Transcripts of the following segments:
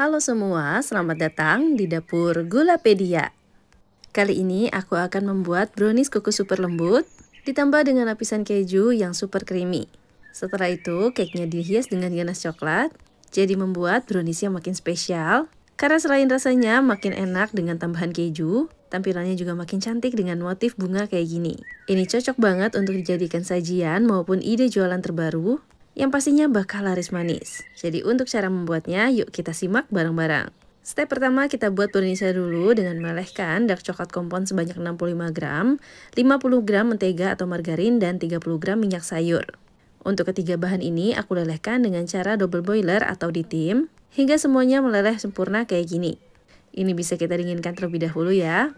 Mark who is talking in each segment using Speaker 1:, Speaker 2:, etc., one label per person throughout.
Speaker 1: Halo semua, selamat datang di dapur Gulapedia. Kali ini aku akan membuat brownies kukus super lembut ditambah dengan lapisan keju yang super creamy. Setelah itu, cake-nya dihias dengan ganache coklat, jadi membuat brownies yang makin spesial. Karena selain rasanya makin enak dengan tambahan keju, tampilannya juga makin cantik dengan motif bunga kayak gini. Ini cocok banget untuk dijadikan sajian maupun ide jualan terbaru yang pastinya bakal laris manis. Jadi untuk cara membuatnya, yuk kita simak bareng-bareng. Step pertama, kita buat browniesnya dulu dengan melelehkan dark coklat kompon sebanyak 65 gram, 50 gram mentega atau margarin, dan 30 gram minyak sayur. Untuk ketiga bahan ini, aku lelehkan dengan cara double boiler atau ditim, hingga semuanya meleleh sempurna kayak gini. Ini bisa kita dinginkan terlebih dahulu ya.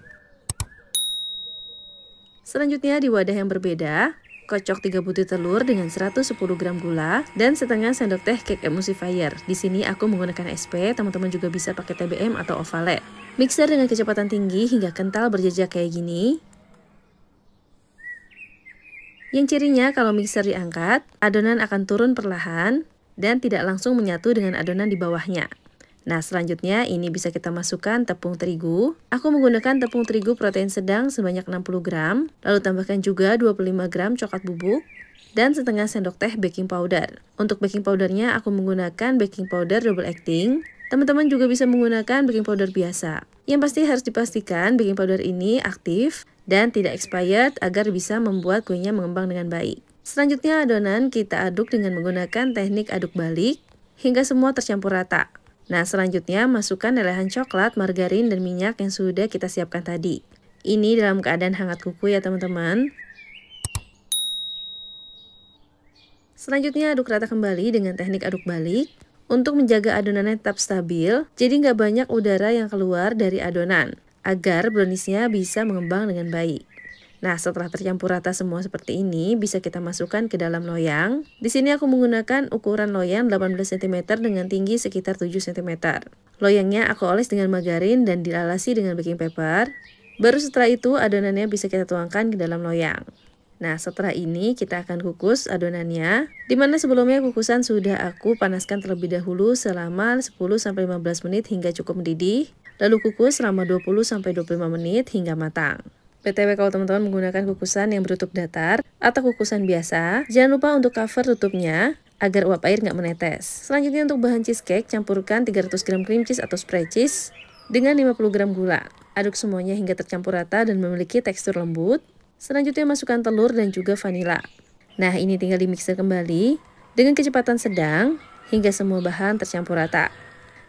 Speaker 1: Selanjutnya di wadah yang berbeda, kocok 3 butir telur dengan 110 gram gula dan setengah sendok teh cake emulsifier. Di sini aku menggunakan SP, teman-teman juga bisa pakai TBM atau ovalet. Mixer dengan kecepatan tinggi hingga kental berjejak kayak gini. Yang cirinya kalau mixer diangkat, adonan akan turun perlahan dan tidak langsung menyatu dengan adonan di bawahnya. Nah, selanjutnya ini bisa kita masukkan tepung terigu. Aku menggunakan tepung terigu protein sedang sebanyak 60 gram. Lalu tambahkan juga 25 gram coklat bubuk dan setengah sendok teh baking powder. Untuk baking powdernya aku menggunakan baking powder double acting. Teman-teman juga bisa menggunakan baking powder biasa. Yang pasti harus dipastikan baking powder ini aktif dan tidak expired agar bisa membuat kuenya mengembang dengan baik. Selanjutnya adonan kita aduk dengan menggunakan teknik aduk balik hingga semua tercampur rata. Nah, selanjutnya masukkan lelehan coklat, margarin, dan minyak yang sudah kita siapkan tadi. Ini dalam keadaan hangat kuku ya teman-teman. Selanjutnya aduk rata kembali dengan teknik aduk balik untuk menjaga adonannya tetap stabil, jadi nggak banyak udara yang keluar dari adonan, agar browniesnya bisa mengembang dengan baik. Nah, setelah tercampur rata semua seperti ini, bisa kita masukkan ke dalam loyang. Di sini aku menggunakan ukuran loyang 18 cm dengan tinggi sekitar 7 cm. Loyangnya aku oles dengan margarin dan dilalasi dengan baking paper. Baru setelah itu adonannya bisa kita tuangkan ke dalam loyang. Nah, setelah ini kita akan kukus adonannya, dimana sebelumnya kukusan sudah aku panaskan terlebih dahulu selama 10-15 menit hingga cukup mendidih, lalu kukus selama 20-25 menit hingga matang. BTW kalau teman-teman menggunakan kukusan yang bertutup datar atau kukusan biasa, jangan lupa untuk cover tutupnya agar uap air nggak menetes. Selanjutnya untuk bahan cheesecake, campurkan 300 gram cream cheese atau spread cheese dengan 50 gram gula. Aduk semuanya hingga tercampur rata dan memiliki tekstur lembut. Selanjutnya masukkan telur dan juga vanila. Nah, ini tinggal di mixer kembali dengan kecepatan sedang hingga semua bahan tercampur rata.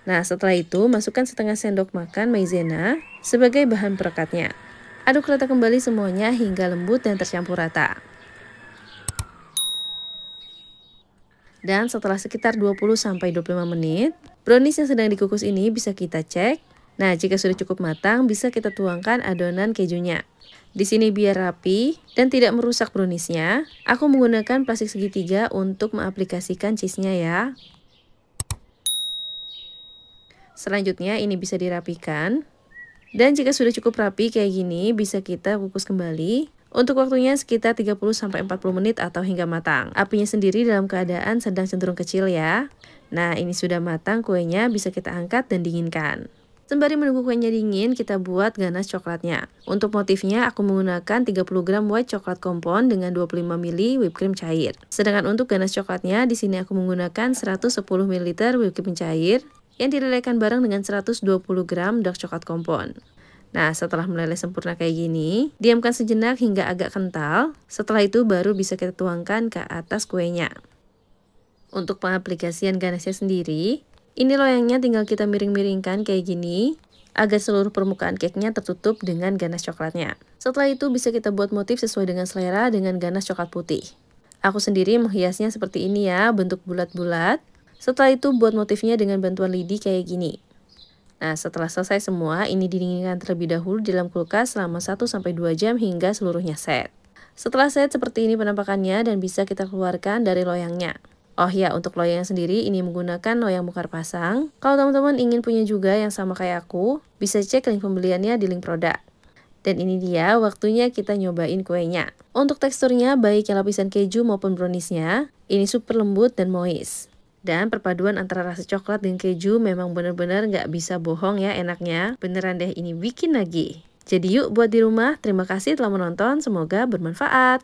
Speaker 1: Nah, setelah itu masukkan setengah sendok makan maizena sebagai bahan perekatnya. Aduk rata kembali semuanya hingga lembut dan tercampur rata. Dan setelah sekitar 20-25 menit, brownies yang sedang dikukus ini bisa kita cek. Nah, jika sudah cukup matang, bisa kita tuangkan adonan kejunya. Di sini biar rapi dan tidak merusak browniesnya, aku menggunakan plastik segitiga untuk mengaplikasikan cheese-nya ya. Selanjutnya ini bisa dirapikan. Dan jika sudah cukup rapi kayak gini, bisa kita kukus kembali. Untuk waktunya sekitar 30-40 menit atau hingga matang. Apinya sendiri dalam keadaan sedang cenderung kecil ya. Nah, ini sudah matang kuenya, bisa kita angkat dan dinginkan. Sembari menunggu kuenya dingin, kita buat ganache coklatnya. Untuk motifnya, aku menggunakan 30 gram white coklat kompon dengan 25 ml whipped cream cair. Sedangkan untuk ganache coklatnya, di sini aku menggunakan 110 ml whipped cream cair yang dilelehkan bareng dengan 120 gram dark coklat kompon. Nah, setelah meleleh sempurna kayak gini, diamkan sejenak hingga agak kental. Setelah itu baru bisa kita tuangkan ke atas kuenya. Untuk pengaplikasian ganache sendiri, ini loyangnya tinggal kita miring-miringkan kayak gini, agar seluruh permukaan cake-nya tertutup dengan ganache coklatnya. Setelah itu bisa kita buat motif sesuai dengan selera dengan ganache coklat putih. Aku sendiri menghiasnya seperti ini ya, bentuk bulat-bulat. Setelah itu buat motifnya dengan bantuan lidi kayak gini. Nah, setelah selesai semua, ini didinginkan terlebih dahulu di dalam kulkas selama 1-2 jam hingga seluruhnya set. Setelah set seperti ini penampakannya dan bisa kita keluarkan dari loyangnya. Oh ya, untuk loyang sendiri ini menggunakan loyang bongkar pasang. Kalau teman-teman ingin punya juga yang sama kayak aku, bisa cek link pembeliannya di link produk. Dan ini dia waktunya kita nyobain kuenya. Untuk teksturnya baik yang lapisan keju maupun browniesnya, ini super lembut dan moist. Dan perpaduan antara rasa coklat dan keju memang benar-benar nggak bisa bohong ya enaknya. Beneran deh, ini bikin lagi. Jadi yuk buat di rumah. Terima kasih telah menonton, semoga bermanfaat.